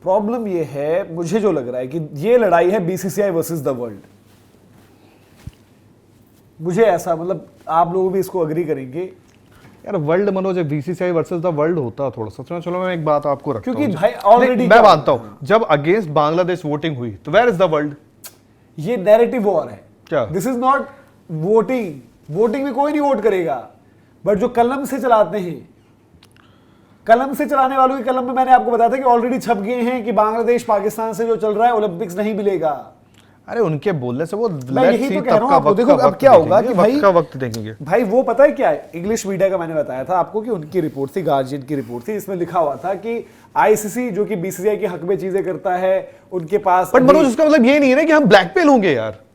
Problem ये है, मुझे जो लग रहा है कि ये लड़ाई है बीसीसीआई वर्सेस द वर्ल्ड। मुझे ऐसा, मतलब आप लोग भी इसको अग्री करेंगे यार। World Manoj BCCI versus the world होता थोड़ा सा। चलो मैं एक बात आपको रखता हूं, क्योंकि भाई ऑलरेडी मैं मानता हूं जब अगेंस्ट बांग्लादेश वोटिंग हुई तो वेयर इज द वर्ल्ड? ये नैरेटिव वॉर है क्या? दिस इज नॉट वोटिंग में कोई नहीं वोट करेगा, बट जो कलम से चलाते हैं, कलम से चलाने वालों की कलम में मैंने आपको बताया था कि ऑलरेडी छप गए हैं कि बांग्लादेश पाकिस्तान से जो चल रहा है ओलंपिक्स नहीं मिलेगा। अरे उनके बोलने से वो मैं यही तो कह रहा हूं आपको। देखो अब क्या होगा कि भाई का वक्त देखेंगे भाई, वो पता है क्या है, इंग्लिश मीडिया का मैंने बताया था आपको कि उनकी रिपोर्ट थी, गार्जियन की रिपोर्ट थी, इसमें लिखा हुआ था कि आईसीसी जो कि बीसीसीआई के हक में चीजें करता है, उनके पास। बट मनोज उसका मतलब ये नहीं है ना कि हम ब्लैकमेल होंगे यार।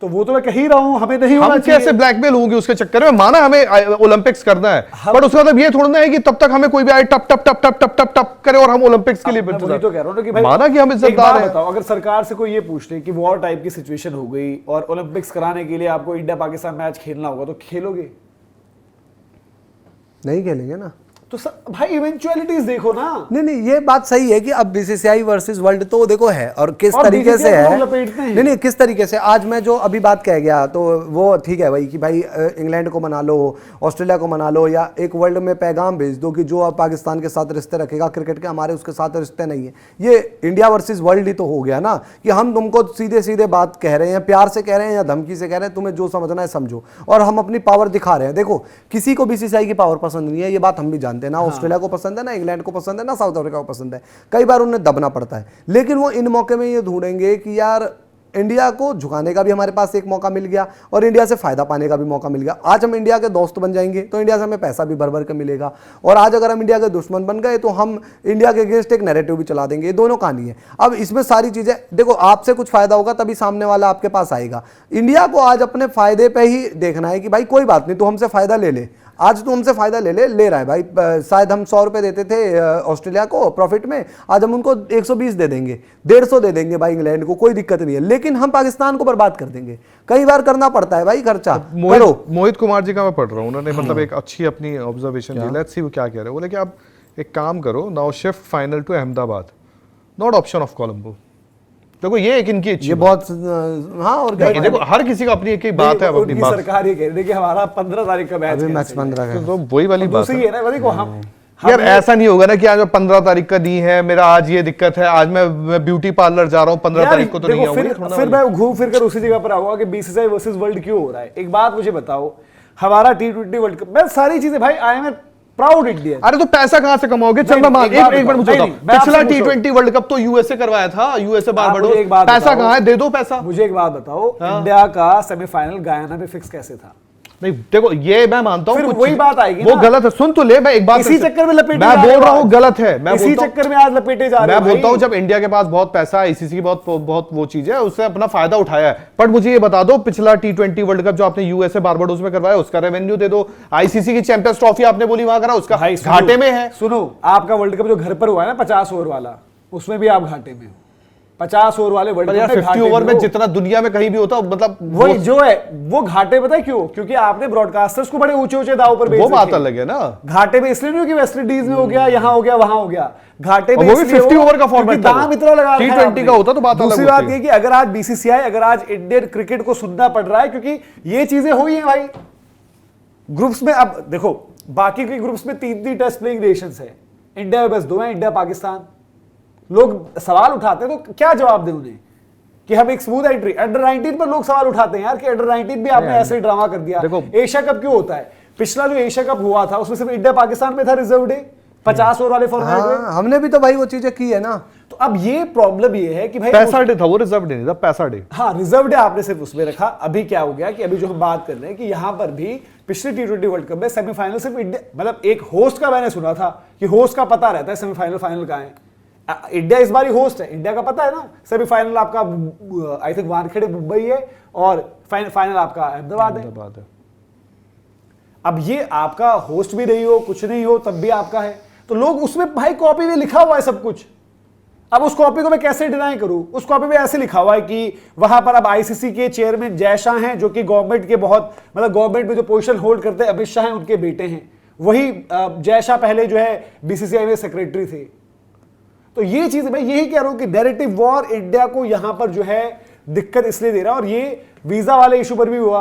तो वो तो मैं कह ही रहा हूं, हमें नहीं होना हम चाहिए। कैसे ब्लैकमेल होंगे उसके चक्कर में? माना हमें ओलंपिक्स करना है, बट उसका मतलब ये थोड़ा है कि तब तक हमें कोई भी आए टप टप टप टप टप टप टप करे और हम ओलंपिक्स के लिए मैं वही तो कह रहा हूं कि भाई, माना कि हम इज्जतदार हैं। बताओ, अगर सरकार से कोई ये पूछ ले कि वॉर टाइप की सिचुएशन हो गई और ओलंपिक्स कराने के लिए आपको इंडिया पाकिस्तान मैच खेलना होगा, तो खेलोगे? नहीं खेलेंगे ना। तो भाई इवेंचुअलिटीज देखो ना। नहीं, ये बात सही है कि अब बीसीसीआई वर्सेस वर्ल्ड तो देखो है, और किस तरीके से है। नहीं, किस तरीके से आज मैं जो अभी बात कह गया तो वो ठीक है भाई कि भाई इंग्लैंड को मना लो, ऑस्ट्रेलिया को मना लो, या एक वर्ल्ड में पैगाम भेज दो कि जो अब पाकिस्तान के साथ रिश्ते रखेगा क्रिकेट के, हमारे उसके साथ रिश्ते नहीं है। ये इंडिया वर्सेज वर्ल्ड ही तो हो गया ना कि हम तुमको सीधे सीधे बात कह रहे हैं, प्यार से कह रहे हैं या धमकी से कह रहे हैं, तुम्हें जो समझना है समझो, और हम अपनी पावर दिखा रहे हैं। देखो किसी को बीसीसीआई की पावर पसंद नहीं है, ये बात हम भी जानते हैं ना। ऑस्ट्रेलिया को पसंद है ना, इंग्लैंड को पसंद है ना, साउथ अफ्रीका को पसंद है, कई बार उन्हें दबना पड़ता है, लेकिन वो इन मौके में ये ढूंढेंगे कि यार इंडिया को झुकाने का भी हमारे पास एक मौका मिल गया और इंडिया से फायदा पाने का भी मौका मिल गया। आज हम इंडिया के दोस्त बन जाएंगे तो इंडिया से हमें पैसा भी भर भर के मिलेगा, और आज अगर हम इंडिया के दुश्मन बन गए तो हम इंडिया के अगेंस्ट एक नैरेटिव भी चला देंगे। ये दोनों कहानी है। अब इसमें सारी चीजें देखो, आपसे कुछ फायदा होगा तभी सामने वाला आपके पास आएगा। इंडिया को आज अपने फायदे पे ही देखना है कि भाई कोई बात नहीं, तू हमसे फायदा ले ले, आज तू हमसे फायदा ले रहा है भाई। शायद हम 100 रुपए देते थे ऑस्ट्रेलिया को प्रॉफिट में, आज हम उनको 120 दे देंगे, 150 दे देंगे भाई इंग्लैंड को, कोई दिक्कत नहीं है, लेकिन हम पाकिस्तान को बर्बाद कर देंगे। कई बार करना पड़ता है भाई खर्चा। मोहित कुमार जी का मैं पढ़ रहा हूँ, उन्होंने मतलब एक अच्छी अपनी ऑब्जर्वेशन दी। लेट्स सी वो क्या कह रहे हैं। बोले कि आप एक काम करो, now shift final to Ahmedabad, not option of Colombo. देखो ये एक इनकी अच्छी, ये बहुत हाँ, और देखो हर किसी का अपनी एक बात है। अपनी बात सरकार ये कह रही है कि हमारा 15 तारीख का मैच मैच 15 का, तो वही वाली बात है ना। देखो हम यार ऐसा नहीं होगा ना कि आज 15 तारीख का दी है, मेरा आज ये दिक्कत है, आज मैं ब्यूटी पार्लर जा रहा हूँ, 15 तारीख को तो नहीं आऊंगा। फिर मैं घूम फिर कर उसी जगह पर आऊंगा कि बीसीसीआई वर्सेस वर्ल्ड क्यों हो रहा है। एक बात मुझे बताओ, हमारा T20 वर्ल्ड कप, मैं सारी चीजें भाई, आई एम प्राउड इंडियन। अरे तो पैसा कहां से कमाओगे? चल मैं एक मिनट मुझे पिछला T20 वर्ल्ड कप तो यूएसए करवाया था, यूएसए बारबाडोस, पैसा कहां है? दे दो पैसा। मुझे एक बात बताओ, इंडिया का सेमीफाइनल गयाना में फिक्स कैसे था? नहीं देखो ये मैं मानता हूँ, वही बात आएगी वो गलत है। सुन तो ले, मैं एक बात इसी चक्कर में लपेटे, मैं बोल रहा हूँ गलत है, मैं इसी चक्कर में आज लपेटे जा रहे हैं। मैं बोलता हूँ जब इंडिया के पास बहुत पैसा है, आईसीसी की बहुत वो चीज है, उससे अपना फायदा उठाया है। बट मुझे ये बता दो, पिछला T20 वर्ल्ड कप जो आपने यूएसए बारबाडोस में करवाया, उसका रेवेन्यू दे दो। आईसीसी की चैंपियंस ट्रॉफी आपने बोली वहां करा, उसका घाटे में है। सुनो, आपका वर्ल्ड कप जो घर पर हुआ है ना 50 ओवर वाला, उसमें भी आप घाटे में हो। 50 ओवर वाले वर्ल्ड कप 50 ओवर में जितना दुनिया में कहीं भी होता, मतलब वही जो है वो घाटे, पता है क्यों? क्योंकि आपने ब्रॉडकास्टर्स को बड़े ऊंचे ऊंचे दाव पर बेच वो बात अलग है ना। घाटे में इसलिए नहीं कि वेस्ट इंडीज में हो गया, यहाँ हो गया, वहां हो गया। घाटे में वो भी 50 ओवर का फॉर्मेट था, दाम इतना लगा T20 का होता तो बात अलग होती। दूसरी बात ये कि अगर आज बीसीसीआई, अगर आज इंडियन क्रिकेट को सुनना पड़ रहा है क्योंकि ये चीजें हुई हैं भाई ग्रुप्स में। अब देखो बाकी के ग्रुप्स में 3 टेस्ट प्लेइंग नेशंस है, इंडिया में बस 2 हैं, इंडिया पाकिस्तान। लोग सवाल उठाते हैं तो क्या जवाब दें उन्हें कि हम एक स्मूथ एंट्री। अंडर 19 पर लोग सवाल उठाते हैं यार कि अंडर 19 भी आपने ऐसे ड्रामा कर दिया। एशिया कप क्यों होता है? पिछला जो एशिया कप हुआ था उसमें सिर्फ इंडिया पाकिस्तान में था रिजर्व डे 50 ओवर वाले फॉर्मेट में। हमने भी तो भाई वो चीजें की है ना। तो अब ये प्रॉब्लम ये है कि भाई पैसा डे था, वो रिजर्व डे नहीं था, पैसा डे। हाँ, रिजर्व डे आपने सिर्फ उसमें रखा। अभी क्या हो गया कि अभी जो हम बात कर रहे हैं कि यहां पर भी पिछले T20 वर्ल्ड कप में सेमीफाइनल सिर्फ इंडिया, मतलब एक होस्ट का मैंने सुना था कि होस्ट का पता रहता है सेमीफाइनल फाइनल का है। इंडिया इस बार होस्ट है, इंडिया का पता है ना। सेमीफाइनल आपका आई थिंक वानखेड़े मुंबई है और फाइनल आपका अहमदाबाद है। अब ये आपका होस्ट भी नहीं हो, कुछ नहीं हो, तब भी आपका है। तो लोग उसमें भाई कॉपी में लिखा हुआ है सब कुछ। अब उस कॉपी को मैं कैसे डिनाई करूं? उस कॉपी में ऐसे लिखा हुआ है कि वहां पर अब आईसीसी के चेयरमैन जय शाह हैं, जो कि गवर्नमेंट के बहुत, मतलब गवर्नमेंट में जो पोजीशन होल्ड करते हैं अमित शाह हैं, उनके बेटे हैं। वही जय शाह पहले जो है बीसीसीआई में सेक्रेटरी थे। तो ये चीज मैं यही कह रहा हूं कि नैरेटिव वॉर इंडिया को यहां पर जो है दिक्कत इसलिए दे रहा है। और ये वीजा वाले इशू पर भी हुआ,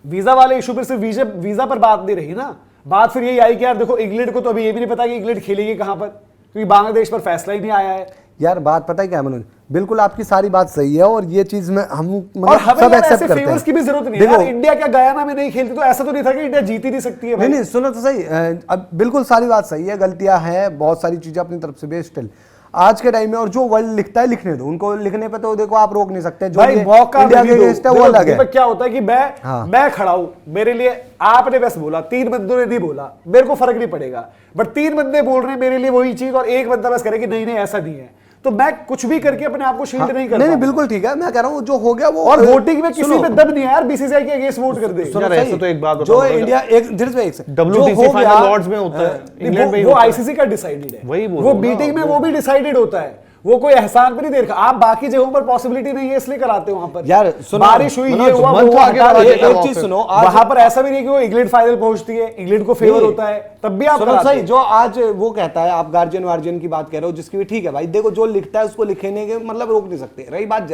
वीजा वाले इशू पर सिर्फ वीजा पर बात नहीं रही ना, बात फिर यही आई कि यार देखो इंग्लैंड को तो अभी ये भी नहीं पता कि इंग्लैंड खेलेगी कहां पर, क्योंकि बांग्लादेश पर फैसला ही नहीं आया है। यार बात पता है क्या मनोज, बिल्कुल आपकी सारी बात सही है और ये चीज में हम और हमें सब यार एक्सेप्ट ऐसे करते हैं। फेवर्स की भी जरूरत नहीं है यार। इंडिया क्या गयाना में नहीं खेलती तो ऐसा तो नहीं था कि इंडिया जीत ही नहीं सकती है भाई। नहीं सुनो तो सही, अब बिल्कुल सारी बात सही है, गलतियां हैं बहुत सारी चीजें अपनी तरफ से भी स्टिल आज के टाइम में, और जो वर्ल्ड लिखता है लिखने दो, उनको लिखने पे तो देखो आप रोक नहीं सकते। जो भाई मौका इंडिया के अगेंस्ट है वो अलग है। क्या होता है कि मैं खड़ा हूं, मेरे लिए आपने बस बोला, 3 बंदों ने नहीं बोला, मेरे को फर्क नहीं पड़ेगा, बट 3 बंदे बोल रहे हैं मेरे लिए वही चीज और एक बंदा बस करे कि नहीं नहीं ऐसा नहीं है, तो मैं कुछ भी करके अपने आप को शील्ड नहीं कर नहीं बिल्कुल ठीक है, मैं कह रहा हूं जो हो गया वो। और वोटिंग में किसी पे दम नहीं है यार, बीसीसीआई के अगेंस्ट वोट कर दे। यार ऐसा तो एक बात जो इंडिया एक WTC फाइनल लॉर्ड्स में होता है, इंग्लैंड में वो आईसीसी का डिसाइडेड है, वही वो मीटिंग में वो भी डिसाइडेड होता है, वो कोई एहसान पर नहीं देखा। आप बाकी जगहों पर पॉसिबिलिटी नहीं है इसलिए कराते हो वहां पर। यार सुनो, बारिश हुई, ये हुआ, वो आगे हुआ, एक चीज सुनो, वहां पर ऐसा भी नहीं कि वो इंग्लैंड फाइनल पहुंचती है, इंग्लैंड को फेवर होता है, तब भी आप सुनो सही। जो आज वो कहता है, आप गार्जियन वार्जियन की बात कह रहे हो, जिसकी भी ठीक है भाई, देखो जो लिखता है उसको लिखने के मतलब रोक नहीं सकते। रही बात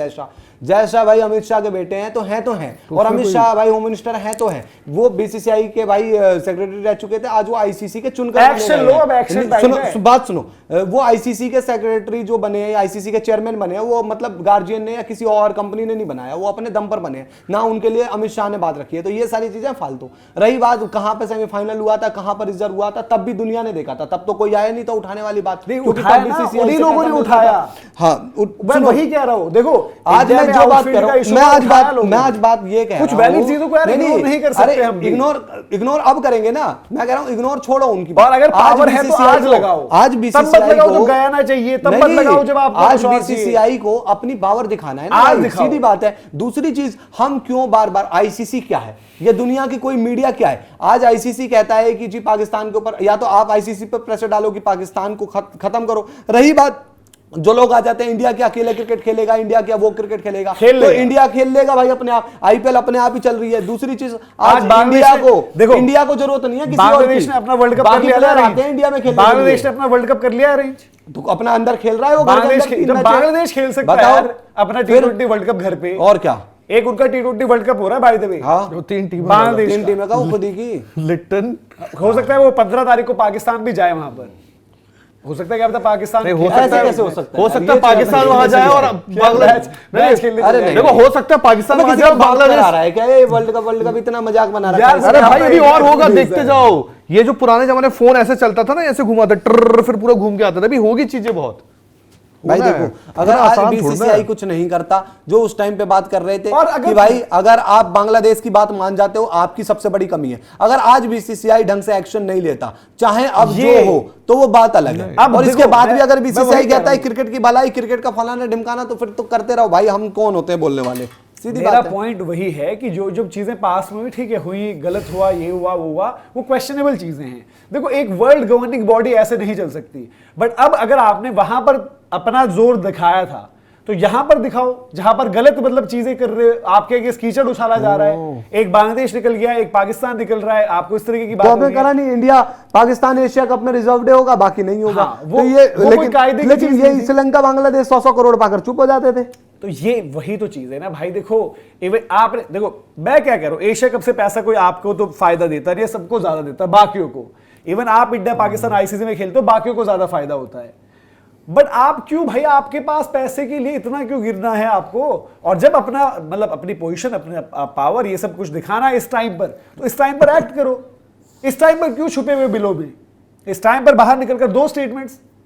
जय शाह भाई अमित शाह के बेटे हैं तो हैं और अमित शाह भाई होम मिनिस्टर हैं तो हैं, वो बीसीसीआई के भाई सेक्रेटरी रह चुके थे, आज वो आईसीसी के चुनकर एक्शन लो, अब एक्शन टाइम है। सुनो बात सुनो, वो आईसीसी के सेक्रेटरी जो बने हैं, आईसीसी के चेयरमैन बने हैं, वो मतलब गार्जियन ने या किसी और कंपनी ने नहीं बनाया, वो अपने दम पर बने हैं ना, उनके लिए अमित शाह ने बात रखी है। तो ये सारी चीजें फालतू। रही बात कहां पे सेमीफाइनल हुआ था, कहां पर रिजर्व हुआ था, तब भी दुनिया ने देखा था, तब तो कोई आया नहीं था उठाने वाली बात नहीं, उठाया ना, उन्हीं लोगों ने उठाया। हाँ मैं वही कह रहा हूं, देखो आज मैं जो बात कर रहा हूं, मैं आज बात ये कह रहा हूं, कुछ वैलिड चीजों को यार इग्नोर नहीं कर सकते हम। इग्नोर अब करेंगे ना, मैं कह रहा हूं इग्नोर छोड़ो उनकी। और अगर पावर है तो आज लगाओ, आज बीसीसीआई को गयाना चाहिए, तब मत लगाओ जब आप आज बीसीसीआई को अपनी पावर दिखाना है ना, सीधी बात है। दूसरी चीज, हम क्यों बार बार आईसीसी क्या है, ये दुनिया की कोई मीडिया क्या है, आज आईसीसी कहता है कि जी पाकिस्तान के ऊपर, या तो आप आईसीसी पर प्रेशर डालो कि पाकिस्तान को खत्म करो। रही बात जो लोग आ जाते हैं, इंडिया क्या अकेले क्रिकेट खेलेगा, इंडिया क्या वो क्रिकेट खेलेगा, तो इंडिया खेल लेगा भाई अपने आप, आईपीएल अपने आप ही चल रही है। दूसरी चीज, आज इंडिया को देखो, इंडिया को जरूरत नहीं है किसी और की। बांग्लादेश ने अपना वर्ल्ड कप कर लिया, आते हैं इंडिया में खेलने, बांग्लादेश ने अपना वर्ल्ड कप कर लिया अरेंज, तो अपना अंदर खेल रहा है वो। बांग्लादेश खेल सकता है अपना T20 वर्ल्ड कप घर पे, और क्या, एक उनका T20 वर्ल्ड कप हो रहा है बाय द वे। हाँ 3 टीम, बांग्लादेश 3 टीमें का खुद ही की लिटन, हो सकता है वो 15 तारीख को पाकिस्तान भी जाए वहां पर, हो सकता है क्या पता पाकिस्तान हो सकता है, कैसे हो सकता है पाकिस्तान वहां जाए और बांग्लादेश खेलने। अरे देखो हो सकता है पाकिस्तान वहां जाए, बांग्लादेश आ रहा है क्या, ये वर्ल्ड कप इतना मजाक बना रहा है। अरे भाई अभी और होगा, देखते जाओ। ये जो पुराने जमाने फोन ऐसे चलता था ना, ऐसे घुमाते ट्र, फिर पूरा घूम के आता था, अभी होगी चीजें बहुत। भाई देखो, अगर आज बीसीसीआई कुछ नहीं करता, जो उस टाइम पे बात कर रहे थे कि भाई अगर आप बांग्लादेश की बात मान जाते हो, आपकी सबसे बड़ी कमी है। अगर आज बीसीसीआई ढंग से एक्शन नहीं लेता, चाहे अब जो हो, तो वो बात अलग है। और इसके बाद भी अगर बीसीसीआई कहता है क्रिकेट की भलाई, क्रिकेट का फलाना ढिमकाना, तो फिर तो करते रहो भाई, हम कौन होते हैं बोलने वाले। सीधी मेरा पॉइंट वही है कि जो जो चीजें पास में हुई, ठीक है, हुई, गलत हुआ, ये हुआ, वो हुआ, वो क्वेश्चनेबल चीजें हैं। देखो एक वर्ल्ड गवर्निंग बॉडी ऐसे नहीं चल सकती, बट अब अगर आपने वहां पर अपना जोर दिखाया था, तो यहां पर दिखाओ, जहां पर गलत मतलब चीजें कर रहे हो, आपके अगेंस्ट कीचड़ उछाला जा रहा है, एक बांग्लादेश निकल गया, एक पाकिस्तान निकल रहा है, आपको इस तरीके की बात तो करा नहीं, इंडिया पाकिस्तान एशिया कप में रिजर्व डे होगा, बाकी नहीं होगा। तो ये लेकिन ये श्रीलंका बांग्लादेश 100 करोड़ पाकर चुप हो जाते थे। तो ये वही तो चीज है ना भाई। देखो इवन आपने देखो, मैं क्या कह रहा हूं, एशिया कप से पैसा कोई आपको तो फायदा देता नहीं है, सबको ज्यादा देता है, बाकियों को। इवन आप इंडिया पाकिस्तान आईसीसी में खेलते हो, बाकियों को ज्यादा फायदा होता है। बट आप क्यों भाई, आपके पास पैसे के लिए इतना क्यों गिरना है आपको? और जब अपना मतलब अपनी पोजीशन, अपने पावर, ये सब कुछ दिखाना है इस टाइम पर, तो इस टाइम पर एक्ट करो। इस टाइम पर क्यों छुपे हुए बिलों में? इस टाइम पर बाहर निकलकर दो स्टेटमेंट्स,